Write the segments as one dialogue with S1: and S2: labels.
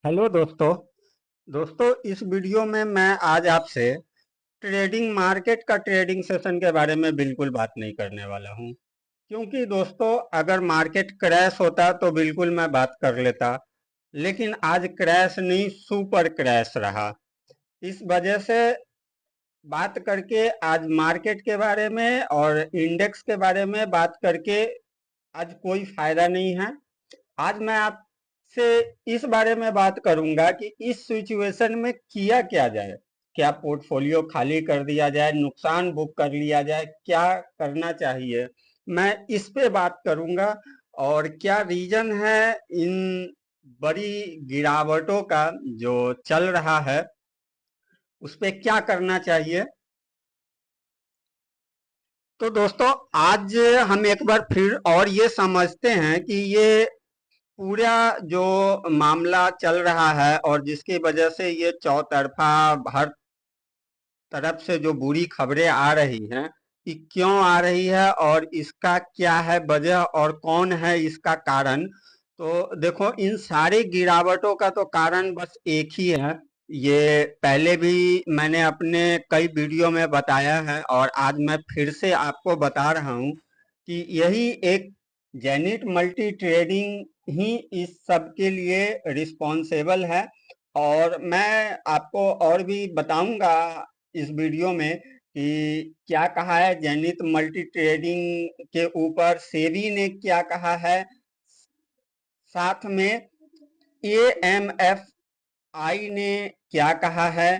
S1: Hello दोस्तों। इस video में मैं आज आपसे ट्रेडिंग मार्केट का ट्रेडिंग सेशन के बारे में बिल्कुल बात नहीं करने वाला हूं, क्योंकि दोस्तों अगर मार्केट क्रैश होता तो बिल्कुल मैं बात कर लेता, लेकिन आज क्रैश नहीं सुपर क्रैश रहा। इस वजह से बात करके आज मार्केट के बारे में और इंडेक्स के बारे में बात करके आज कोई फायदा नहीं है। आज मैं आपसे इस बारे में बात करूंगा कि इस सिचुएशन में किया क्या जाए। क्या पोर्टफोलियो खाली कर दिया जाए, नुकसान बुक कर लिया जाए, क्या करना चाहिए, मैं इस पे बात करूंगा। और क्या रीजन है इन बड़ी गिरावटों का जो चल रहा है, उस पे क्या करना चाहिए। तो दोस्तों आज हम एक बार फिर और ये समझते हैं कि ये पूरा जो मामला चल रहा है और जिसकी वजह से ये चौतरफा हर तरफ से जो बुरी खबरें आ रही हैं कि क्यों आ रही है और इसका क्या है वजह और कौन है इसका कारण। तो देखो, इन सारी गिरावटों का तो कारण बस एक ही है। ये पहले भी मैंने अपने कई वीडियो में बताया है और आज मैं फिर से आपको बता रहा हूँ कि यही एक जेनिट मल्टी ट्रेडिंग ही इस सब के लिए रिस्पॉन्सिबल है। और मैं आपको और भी बताऊंगा इस वीडियो में कि क्या कहा है जेनित मल्टी ट्रेडिंग के ऊपर सेबी ने, क्या कहा है, साथ में एएमएफ आई ने क्या कहा है,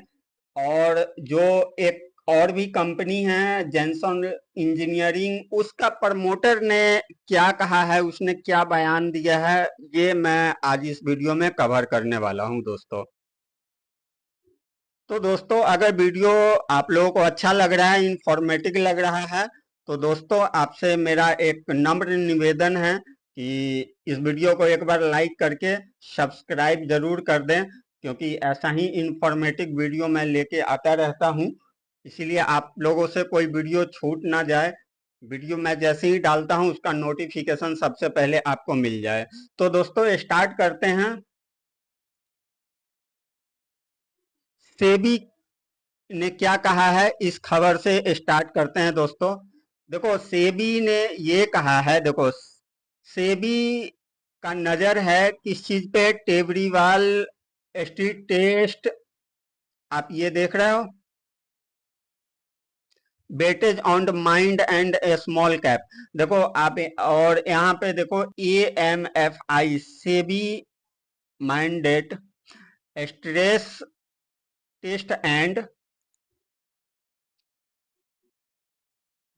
S1: और जो एक और भी कंपनी है जेनसन इंजीनियरिंग, उसका प्रमोटर ने क्या कहा है, उसने क्या बयान दिया है, ये मैं आज इस वीडियो में कवर करने वाला हूं दोस्तों। तो दोस्तों अगर वीडियो आप लोगों को अच्छा लग रहा है, इंफॉर्मेटिव लग रहा है, तो दोस्तों आपसे मेरा एक नम्र निवेदन है कि इस वीडियो को एक बार लाइक करके सब्सक्राइब जरूर कर दें, क्योंकि ऐसा ही इंफॉर्मेटिव वीडियो मैं लेके आता रहता हूं। इसीलिए आप लोगों से कोई वीडियो छूट ना जाए, वीडियो मैं जैसे ही डालता हूं उसका नोटिफिकेशन सबसे पहले आपको मिल जाए। तो दोस्तों स्टार्ट करते हैं। सेबी ने क्या कहा है इस खबर से स्टार्ट करते हैं दोस्तों। देखो सेबी ने ये कहा है, देखो सेबी का नजर है किस चीज पे, टेबरीवाल स्ट्रीट टेस्ट, आप ये देख रहे हो, weightage on the mind and small cap. देखो आप और यहाँ पे देखो AMFI SEBI mandated stress test and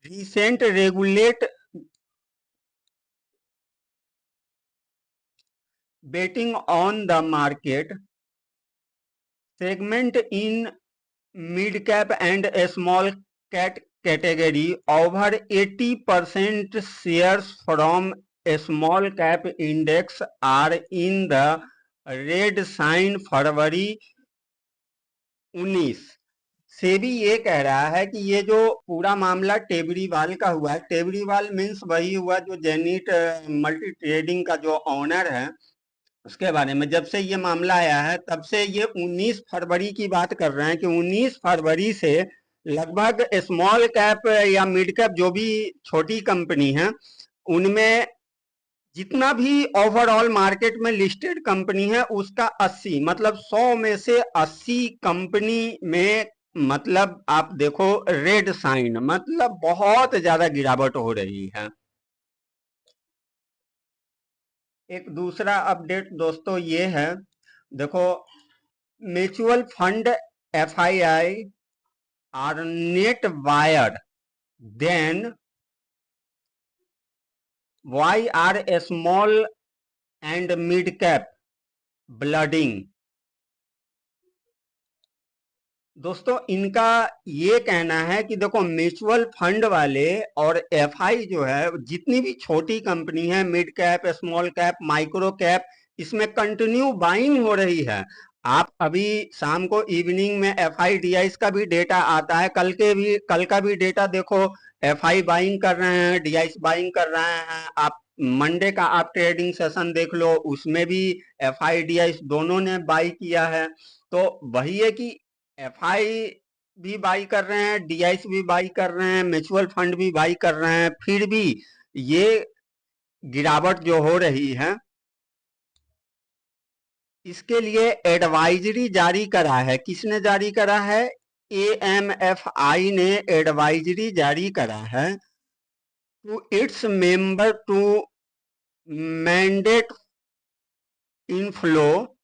S1: recent regulate betting on the market segment in mid cap and small cap category. Over 80% shares from small cap index are in the red sign फरवरी 19। सेबी ये कह रहा है कि ये जो पूरा मामला टेबरीवाल का हुआ है, टेबरीवाल मीन्स वही हुआ जो जेनिट मल्टी ट्रेडिंग का जो ऑनर है, उसके बारे में जब से ये मामला आया है तब से ये 19 फरवरी की बात कर रहे हैं कि 19 फरवरी से लगभग स्मॉल कैप या मिड कैप जो भी छोटी कंपनी है, उनमें जितना भी ओवरऑल मार्केट में लिस्टेड कंपनी है उसका 80, मतलब 100 में से 80 कंपनी में, मतलब आप देखो रेड साइन, मतलब बहुत ज्यादा गिरावट हो रही है। एक दूसरा अपडेट दोस्तों ये है, देखो mutual fund FII are net buyer, then why are small and mid cap bleeding. दोस्तों इनका ये कहना है कि देखो म्यूचुअल फंड वाले और एफआई जो है, जितनी भी छोटी कंपनी है, mid cap, small cap, micro cap, इसमें कंटिन्यू बाइंग हो रही है। आप अभी शाम को इवनिंग में एफआई डीआईस का भी डेटा आता है, कल का भी डेटा देखो, एफआई बाइंग कर रहे हैं, डीआईस बाइंग कर रहे हैं। आप मंडे का आप ट्रेडिंग सेशन देख लो, उसमें भी एफआई डीआई दोनों ने बाई किया है। तो वही है कि एफआई भी बाई कर रहे हैं, डीआईस भी बाई कर रहे हैं, म्यूचुअल फंड भी बाई कर रहे हैं, फिर भी ये गिरावट जो हो रही है, इसके लिए एडवाइजरी जारी करा है। किसने जारी करा है? एएमएफआई ने एडवाइजरी जारी करा है to its member to mandate inflow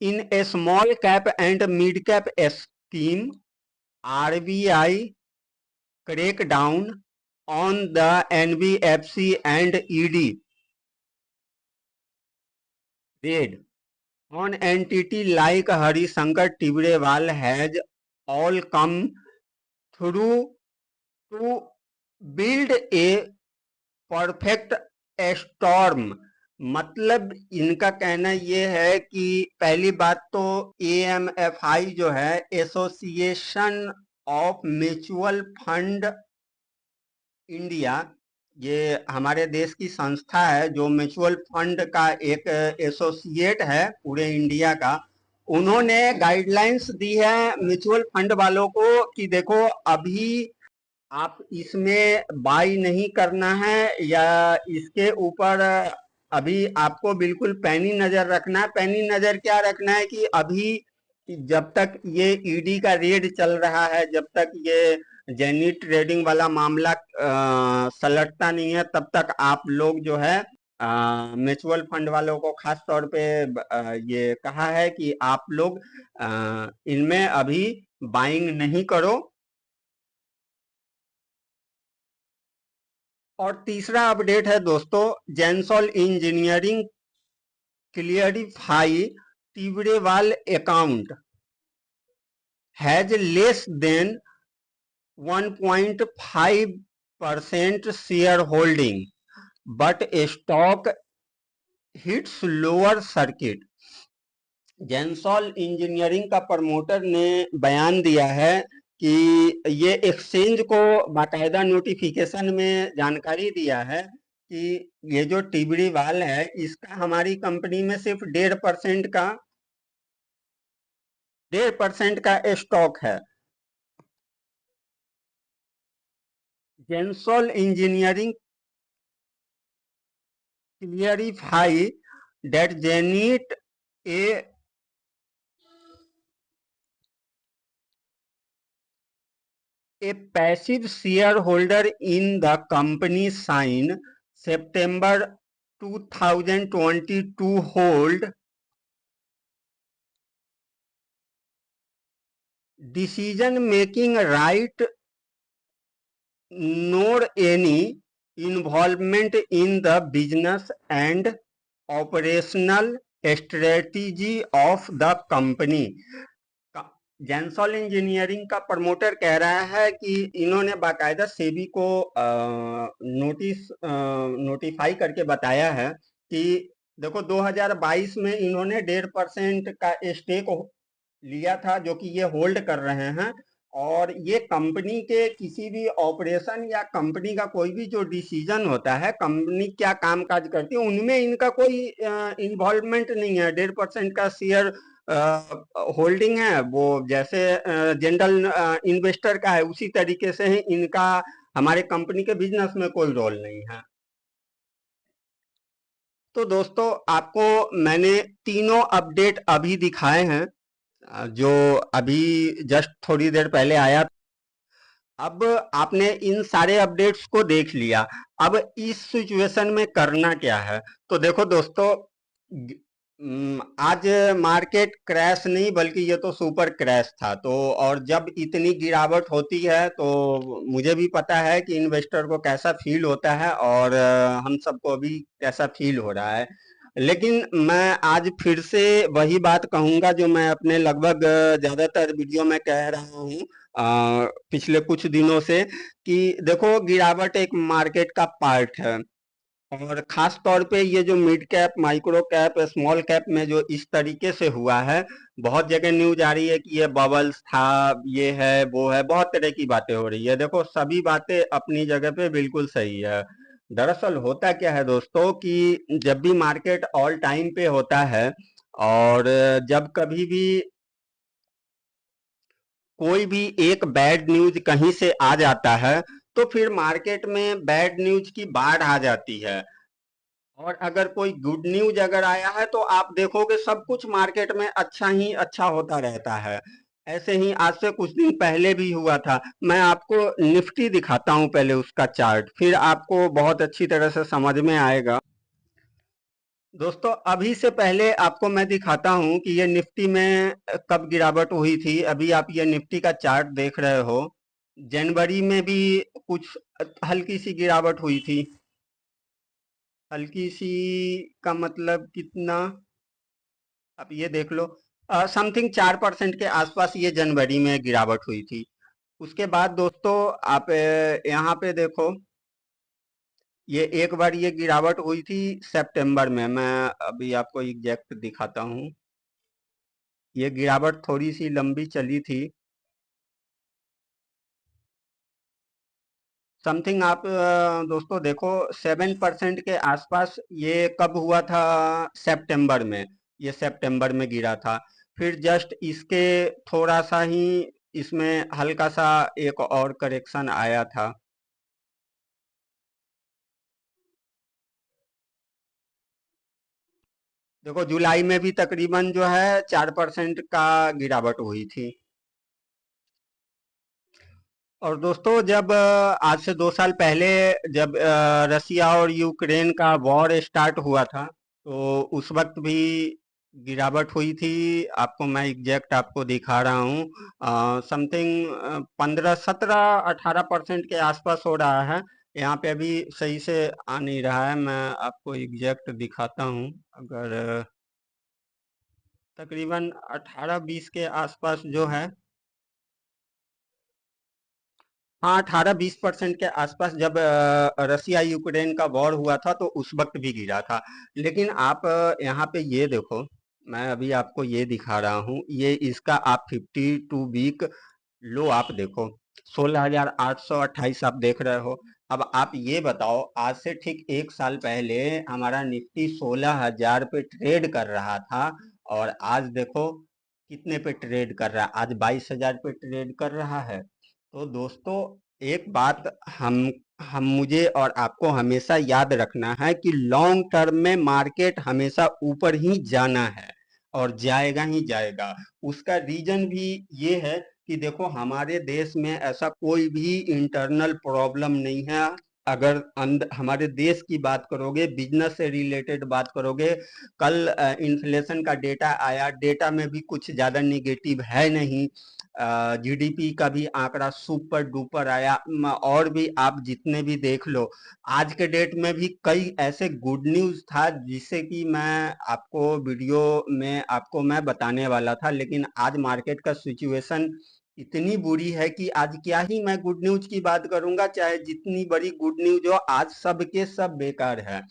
S1: in a small cap and mid cap scheme, RBI crack down on the NBFC and ED raid on entity like Harishankar Tibrewal has all come through to build a perfect storm। मतलब इनका कहना ये है कि पहली बात तो एएमएफआई जो है, association of mutual fund India, ये हमारे देश की संस्था है जो म्यूचुअल फंड का एक एसोसिएट है पूरे इंडिया का। उन्होंने गाइडलाइंस दी है म्यूचुअल फंड वालों को कि देखो अभी आप इसमें बाई नहीं करना है, या इसके ऊपर अभी आपको बिल्कुल पैनी नजर रखना है। पैनी नजर क्या रखना है कि अभी जब तक ये ईडी का रेड चल रहा है, जब तक ये जेनी ट्रेडिंग वाला मामला सलटता नहीं है, तब तक आप लोग जो है म्यूचुअल फंड वालों को खास तौर पे ये कहा है कि आप लोग इनमें अभी बाइंग नहीं करो। और तीसरा अपडेट है दोस्तों, Gensol engineering clarify Tibrewal account has less than 1.5% share holding but stock hits lower circuit. Gensol engineering का प्रमोटर ने बयान दिया है कि ये एक्सचेंज को बाकायदा नोटिफिकेशन में जानकारी दिया है कि ये जो टिब्रेवाल है इसका हमारी कंपनी में सिर्फ 1.5% का स्टॉक है। जेंसॉल इंजीनियरिंग क्लियरिफाई दैट जेनिट a passive shareholder in the company sign September 2022 hold decision making right nor any involvement in the business and operational strategy of the company। Gensol engineering का प्रमोटर कह रहा है कि इन्होंने बाकायदा सेबी को नोटिफाई करके बताया है कि देखो 2022 में इन्होंने 1.5% का स्टेक लिया था जो कि ये होल्ड कर रहे हैं, और ये कंपनी के किसी भी ऑपरेशन या कंपनी का कोई भी जो डिसीजन होता है, कंपनी क्या काम काज करती है, उनमें इनका कोई इन्वॉल्वमेंट नहीं है। 1.5% का शेयर होल्डिंग है, वो जैसे जनरल इन्वेस्टर का है उसी तरीके से ही इनका हमारे कंपनी के बिजनेस में कोई रोल नहीं है। तो दोस्तों आपको मैंने तीनों अपडेट अभी दिखाए हैं, जो अभी जस्ट थोड़ी देर पहले आया। अब आपने इन सारे अपडेट्स को देख लिया, अब इस सिचुएशन में करना क्या है? तो देखो दोस्तों, आज मार्केट क्रैश नहीं बल्कि ये तो सुपर क्रैश था। तो और जब इतनी गिरावट होती है तो मुझे भी पता है कि इन्वेस्टर को कैसा फील होता है, और हम सबको भी कैसा फील हो रहा है। लेकिन मैं आज फिर से वही बात कहूंगा जो मैं अपने लगभग ज्यादातर वीडियो में कह रहा हूँ पिछले कुछ दिनों से, कि देखो गिरावट एक मार्केट का पार्ट है, और खास तौर पे ये जो mid cap, micro cap, small cap में जो इस तरीके से हुआ है, बहुत जगह न्यूज आ रही है कि ये बबल्स था, ये है, वो है, बहुत तरह की बातें हो रही है। देखो, सभी बातें अपनी जगह पे बिल्कुल सही है। दरअसल होता क्या है दोस्तों कि जब भी मार्केट ऑल टाइम पे होता है और जब कभी भी कोई भी एक बैड न्यूज कहीं से आ जाता है, तो फिर मार्केट में बैड न्यूज की बाढ़ आ जाती है। और अगर कोई गुड न्यूज अगर आया है तो आप देखोगे सब कुछ मार्केट में अच्छा ही अच्छा होता रहता है। ऐसे ही आज से कुछ दिन पहले भी हुआ था। मैं आपको निफ्टी दिखाता हूं, पहले उसका चार्ट, फिर आपको बहुत अच्छी तरह से समझ में आएगा। दोस्तों, अभी से पहले आपको मैं दिखाता हूं कि ये निफ्टी में कब गिरावट हुई थी। अभी आप ये निफ्टी का चार्ट देख रहे हो। जनवरी में भी कुछ हल्की सी गिरावट हुई थी। हल्की सी का मतलब कितना, आप ये देख लो। समथिंग 4% के आसपास ये जनवरी में गिरावट हुई थी। उसके बाद दोस्तों, आप यहाँ पे देखो, ये एक बार ये गिरावट हुई थी सितंबर में। मैं अभी आपको एग्जैक्ट दिखाता हूँ। ये गिरावट थोड़ी सी लंबी चली थी। समथिंग आप दोस्तों देखो, 7% के आसपास ये कब हुआ था? सितंबर में। ये सितंबर में गिरा था। फिर जस्ट इसके थोड़ा सा ही इसमें हल्का सा एक और करेक्शन आया था। देखो, जुलाई में भी तकरीबन जो है 4% का गिरावट हुई थी। और दोस्तों, जब आज से 2 साल पहले जब रसिया और यूक्रेन का वॉर स्टार्ट हुआ था, तो उस वक्त भी गिरावट हुई थी। आपको मैं एग्जैक्ट आपको दिखा रहा हूँ। समथिंग 15, 17, 18% के आसपास हो रहा है। यहाँ पे अभी सही से आ नहीं रहा है, मैं आपको एग्जैक्ट दिखाता हूँ। अगर तकरीबन 18-20 के आसपास जो है, हाँ, 18-20% के आसपास जब रसिया यूक्रेन का वॉर हुआ था तो उस वक्त भी गिरा था। लेकिन आप यहाँ पे ये देखो, मैं अभी आपको ये दिखा रहा हूँ, ये इसका आप 52 वीक लो आप देखो, 16,828 आप देख रहे हो। अब आप ये बताओ, आज से ठीक 1 साल पहले हमारा निफ्टी 16,000 पे ट्रेड कर रहा था, और आज देखो कितने पे ट्रेड कर रहा है। आज 22,000 पे ट्रेड कर रहा है। तो दोस्तों, एक बात हम मुझे और आपको हमेशा याद रखना है कि लॉन्ग टर्म में मार्केट हमेशा ऊपर ही जाना है और जाएगा ही जाएगा। उसका रीजन भी ये है कि देखो, हमारे देश में ऐसा कोई भी इंटरनल प्रॉब्लम नहीं है। अगर हमारे देश की बात करोगे, बिजनेस से रिलेटेड बात करोगे, कल इन्फ्लेशन का डेटा आया, डेटा में भी कुछ ज्यादा निगेटिव है नहीं। जीडीपी का भी आंकड़ा सुपर डुपर आया। और भी आप जितने भी देख लो, आज के डेट में भी कई ऐसे गुड न्यूज था जिससे कि मैं आपको वीडियो में आपको मैं बताने वाला था, लेकिन आज मार्केट का सिचुएशन इतनी बुरी है कि आज क्या ही मैं गुड न्यूज की बात करूंगा। चाहे जितनी बड़ी गुड न्यूज हो, आज सब के सब बेकार है।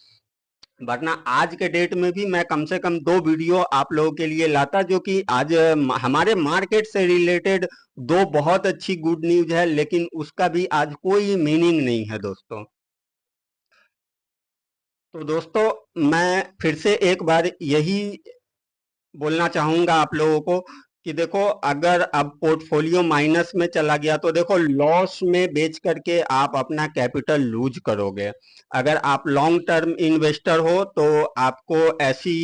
S1: वरना आज के डेट में भी मैं कम से कम 2 वीडियो आप लोगों के लिए लाता, जो कि आज हमारे मार्केट से रिलेटेड दो बहुत अच्छी गुड न्यूज है, लेकिन उसका भी आज कोई मीनिंग नहीं है दोस्तों। तो दोस्तों, मैं फिर से एक बार यही बोलना चाहूंगा आप लोगों को कि देखो, अगर अब पोर्टफोलियो माइनस में चला गया तो देखो, लॉस में बेच करके आप अपना कैपिटल लूज करोगे। अगर आप लॉन्ग टर्म इन्वेस्टर हो तो आपको ऐसी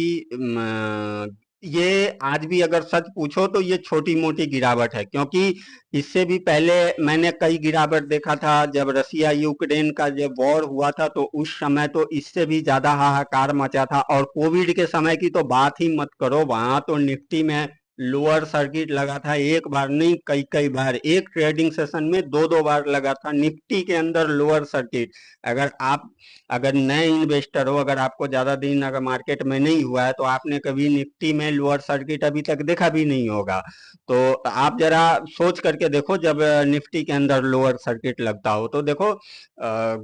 S1: ये आज भी अगर सच पूछो तो ये छोटी मोटी गिरावट है, क्योंकि इससे भी पहले मैंने कई गिरावट देखा था। जब रसिया यूक्रेन का जब वॉर हुआ था तो उस समय तो इससे भी ज्यादा हाहाकार मचा था। और कोविड के समय की तो बात ही मत करो, वहां तो निफ्टी में लोअर सर्किट लगा था, एक बार नहीं कई कई बार, एक ट्रेडिंग सेशन में दो दो बार लगा था निफ्टी के अंदर लोअर सर्किट। अगर आप अगर नए इन्वेस्टर हो, अगर आपको ज्यादा दिन अगर मार्केट में नहीं हुआ है, तो आपने कभी निफ्टी में लोअर सर्किट अभी तक देखा भी नहीं होगा। तो आप जरा सोच करके देखो, जब निफ्टी के अंदर लोअर सर्किट लगता हो तो देखो,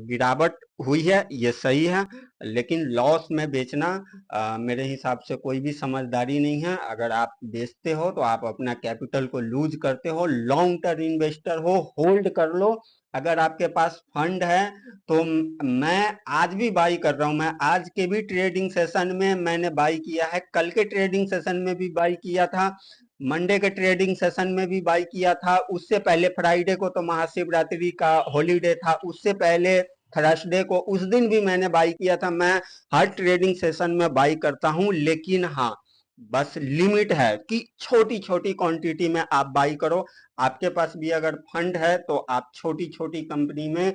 S1: गिरावट हुई है ये सही है, लेकिन लॉस में बेचना मेरे हिसाब से कोई भी समझदारी नहीं है। अगर आप बेचते हो तो आप अपना कैपिटल को लूज करते हो, लॉन्ग टर्म इन्वेस्टर हो, होल्ड कर लो। अगर आपके पास फंड है तो मैं आज भी बाई कर रहा हूं। मैं आज के भी ट्रेडिंग सेशन में मैंने बाई किया है, कल के ट्रेडिंग सेशन में भी बाई किया था, मंडे के ट्रेडिंग सेशन में भी बाई किया था, उससे पहले फ्राइडे को तो महाशिवरात्रि का हॉलीडे था, उससे पहले थर्सडे को, उस दिन भी मैंने बाई किया था। मैं हर ट्रेडिंग सेशन में बाई करता हूं, लेकिन हाँ, बस लिमिट है कि छोटी छोटी क्वांटिटी में आप बाई करो। आपके पास भी अगर फंड है तो आप छोटी छोटी कंपनी में,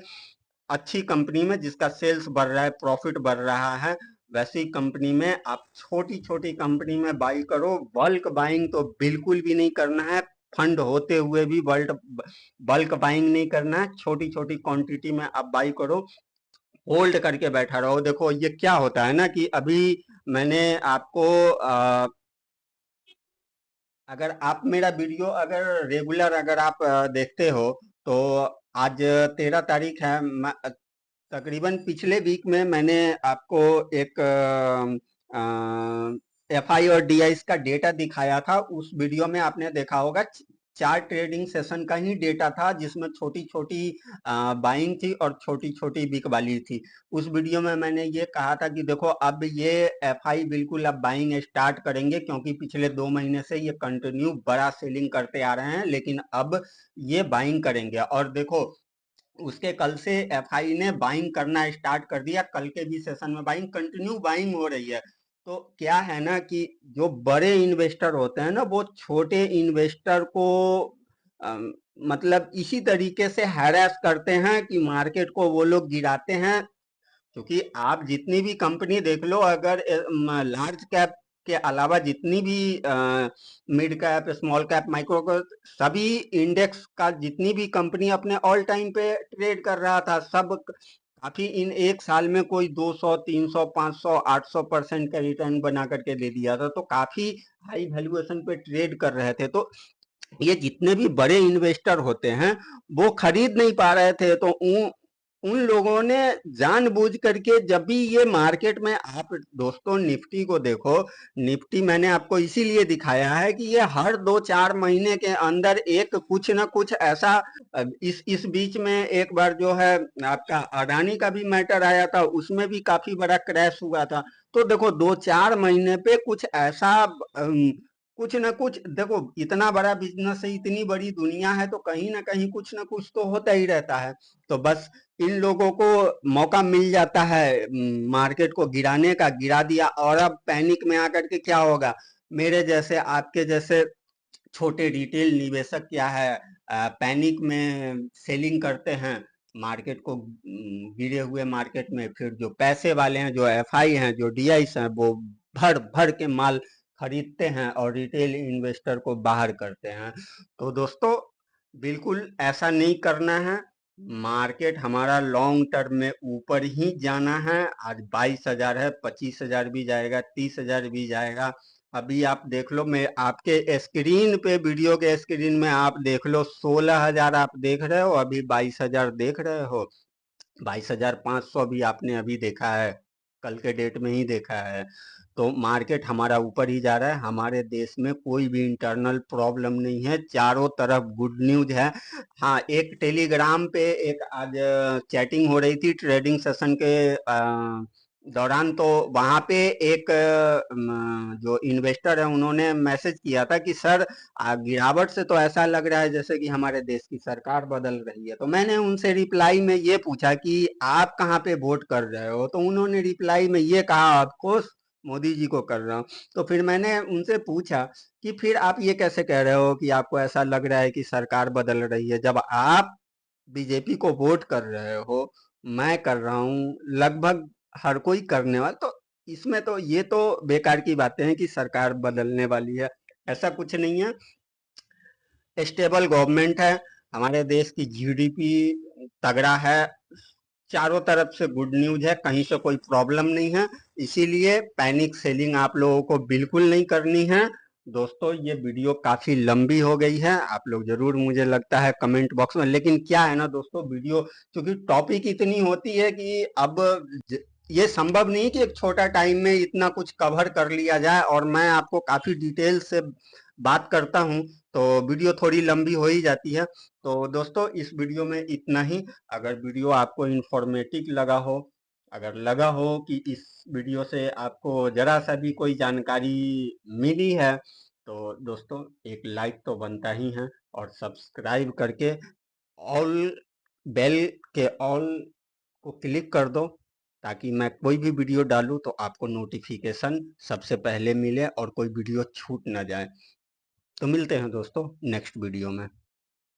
S1: अच्छी कंपनी में जिसका सेल्स बढ़ रहा है, प्रॉफिट बढ़ रहा है, वैसी कंपनी में आप छोटी छोटी कंपनी में बाई करो। बल्क बाइंग तो बिल्कुल भी नहीं करना है, फंड होते हुए भी बल्क बाइंग नहीं करना है। छोटी छोटी क्वांटिटी में आप बाई करो, होल्ड करके बैठा रहो। देखो ये क्या होता है ना कि अभी मैंने आपको अगर आप मेरा वीडियो अगर रेगुलर अगर आप देखते हो तो आज 13 तारीख है। तकरीबन पिछले वीक में मैंने आपको एक एफ आई और डी आई का डेटा दिखाया था। उस वीडियो में आपने देखा होगा, चार ट्रेडिंग सेशन का ही डेटा था, जिसमें छोटी छोटी बाइंग थी और छोटी छोटी बिक वाली थी। उस वीडियो में मैंने ये कहा था कि देखो अब ये एफ आई बिल्कुल अब बाइंग स्टार्ट करेंगे, क्योंकि पिछले 2 महीने से ये कंटिन्यू बड़ा सेलिंग करते आ रहे हैं, लेकिन अब ये बाइंग करेंगे। और देखो उसके कल से एफआई ने बाइंग करना स्टार्ट कर दिया, कल के भी सेशन में बाइंग, कंटिन्यू बाइंग हो रही है। तो क्या है ना कि जो बड़े इन्वेस्टर होते हैं ना, वो छोटे इन्वेस्टर को अम, मतलब इसी तरीके से हैरेस करते हैं कि मार्केट को वो लोग गिराते हैं। क्योंकि आप जितनी भी कंपनी देख लो, अगर लार्ज कैप के अलावा जितनी भी mid cap, small cap, micro cap, सभी इंडेक्स का जितनी भी कंपनी अपने ऑल टाइम पे ट्रेड कर रहा था, सब काफी इन एक साल में कोई 200, 300, 500, 800% का रिटर्न बना करके दे दिया था। तो काफी हाई वैल्यूएशन पे ट्रेड कर रहे थे। तो ये जितने भी बड़े इन्वेस्टर होते हैं वो खरीद नहीं पा रहे थे, तो उन उन लोगों ने जानबूझ करके, जब भी ये मार्केट में, आप दोस्तों निफ्टी को देखो, निफ्टी मैंने आपको इसीलिए दिखाया है कि ये हर 2-4 महीने के अंदर एक कुछ ना कुछ ऐसा, इस बीच में एक बार जो है आपका अडानी का भी मैटर आया था, उसमें भी काफी बड़ा क्रैश हुआ था। तो देखो 2-4 महीने पे कुछ ऐसा कुछ ना कुछ, देखो इतना बड़ा बिजनेस है, इतनी बड़ी दुनिया है, तो कहीं ना कहीं कुछ ना कुछ तो होता ही रहता है। तो बस इन लोगों को मौका मिल जाता है मार्केट को गिराने का, गिरा दिया, और अब पैनिक में आकर के क्या होगा, मेरे जैसे आपके जैसे छोटे रिटेल निवेशक क्या है, पैनिक में सेलिंग करते हैं मार्केट को, गिरे हुए मार्केट में। फिर जो पैसे वाले हैं, जो एफआई हैं, जो डीआई हैं, वो भर भर के माल खरीदते हैं और रिटेल इन्वेस्टर को बाहर करते हैं। तो दोस्तों बिल्कुल ऐसा नहीं करना है। मार्केट हमारा लॉन्ग टर्म में ऊपर ही जाना है। आज 22,000 है, 25,000 भी जाएगा, 30,000 भी जाएगा। अभी आप देख लो, मैं आपके स्क्रीन पे, वीडियो के स्क्रीन में आप देख लो, 16,000 आप देख रहे हो, अभी 22,000 देख रहे हो, 22,500 भी आपने अभी देखा है, कल के डेट में ही देखा है। तो मार्केट हमारा ऊपर ही जा रहा है। हमारे देश में कोई भी इंटरनल प्रॉब्लम नहीं है, चारों तरफ गुड न्यूज है। हाँ, एक टेलीग्राम पे एक आज चैटिंग हो रही थी ट्रेडिंग सेशन के दौरान, तो वहां पे एक जो इन्वेस्टर है उन्होंने मैसेज किया था कि सर, गिरावट से तो ऐसा लग रहा है जैसे कि हमारे देश की सरकार बदल रही है। तो मैंने उनसे रिप्लाई में ये पूछा कि आप कहाँ पे वोट कर रहे हो, तो उन्होंने रिप्लाई में ये कहा, आपको मोदी जी को कर रहा हूँ। तो फिर मैंने उनसे पूछा कि फिर आप ये कैसे कह रहे हो कि आपको ऐसा लग रहा है कि सरकार बदल रही है, जब आप बीजेपी को वोट कर रहे हो, मैं कर रहा हूँ, लगभग हर कोई करने वाला, तो इसमें तो ये तो बेकार की बातें हैं कि सरकार बदलने वाली है। ऐसा कुछ नहीं है, स्टेबल गवर्नमेंट है, हमारे देश की जीडीपी तगड़ा है, चारों तरफ से गुड न्यूज है, कहीं से कोई प्रॉब्लम नहीं है। इसीलिए पैनिक सेलिंग आप लोगों को बिल्कुल नहीं करनी है। दोस्तों ये वीडियो काफी लंबी हो गई है, आप लोग जरूर मुझे लगता है कमेंट बॉक्स में, लेकिन क्या है ना दोस्तों, वीडियो क्योंकि टॉपिक इतनी होती है कि अब ये संभव नहीं कि एक छोटा टाइम में इतना कुछ कवर कर लिया जाए, और मैं आपको काफी डिटेल से बात करता हूं तो वीडियो थोड़ी लंबी हो ही जाती है। तो दोस्तों इस वीडियो में इतना ही। अगर वीडियो आपको इंफॉर्मेटिव लगा हो, अगर लगा हो कि इस वीडियो से आपको जरा सा भी कोई जानकारी मिली है, तो दोस्तों एक लाइक तो बनता ही है, और सब्सक्राइब करके ऑल बेल के ऑल को क्लिक कर दो, ताकि मैं कोई भी वीडियो डालूं तो आपको नोटिफिकेशन सबसे पहले मिले और कोई वीडियो छूट ना जाए। तो मिलते हैं दोस्तों नेक्स्ट वीडियो में।